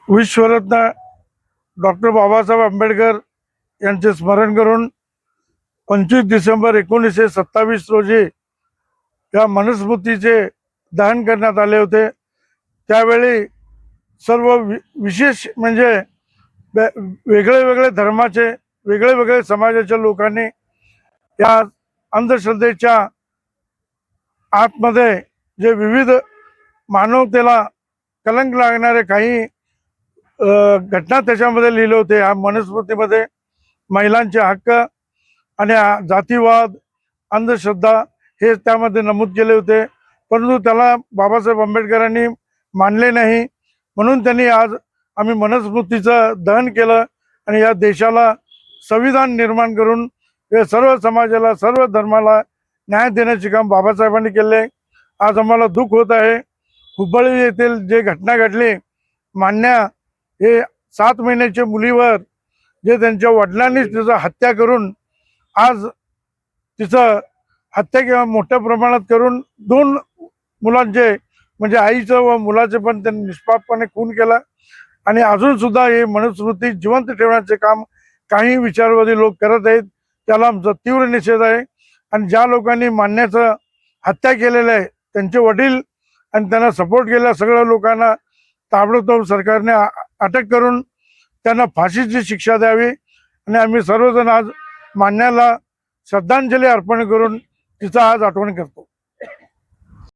विश्वरत्न doctor Babasaheb Ambedkar यांचे स्मरण करून 25 डिसेंबर 1927 रोजी या मनुस्मृतीचे दहन करण्यात आले होते। त्यावेळी सर्व विशेष म्हणजे वेगळे वेगळे धर्माचे वेगळे वेगळे समाजाच्या लोकांनी या अंधश्रद्धेच्या आतमध्ये जे विविध मानवतेला कलंक लागणारे काही घटना त्याच्यामध्ये लिहिले होते। या मनुस्मृतीमध्ये महिलांचे हक्क आणि जातीवाद अंधश्रद्धा हे त्यामध्ये नमूद केले होते, परंतु त्याला बाबासाहेब आंबेडकरांनी मानले नाही। म्हणून त्यांनी आज आम्ही मनुस्मृतीचं दहन केलं आणि या देशाला संविधान निर्माण करून सर्व समाजाला सर्व धर्माला न्याय देण्याचे काम बाबासाहेबांनी केले। आज आम्हाला दुःख होत आहे, हुबळी येथील जे घटना घडली, मान्या हे 7 महिन्याच्या मुलीवर जे त्यांच्या वडिलांनीच तिचं हत्या करून आज तिचं हत्या किंवा मोठ्या प्रमाणात करून 2 मुलांचे म्हणजे आईचं व मुलाचे पण त्यांनी निष्पापपणे खून केला। आणि अजून सुद्धा हे मनुस्मृती जिवंत ठेवण्याचे काम काही विचारवादी लोक करत आहेत, त्याला आमचा तीव्र निषेध आहे। आणि ज्या लोकांनी मान्याचं हत्या केलेलं आहे त्यांचे वडील आणि त्यांना सपोर्ट केलेल्या सगळ्या लोकांना ताबडतोब सरकारने अटक करून त्यांना फाशीची शिक्षा द्यावी। आणि आम्ही सर्वजण आज मान्याला श्रद्धांजली अर्पण करून तिचा आज आठवण करतो।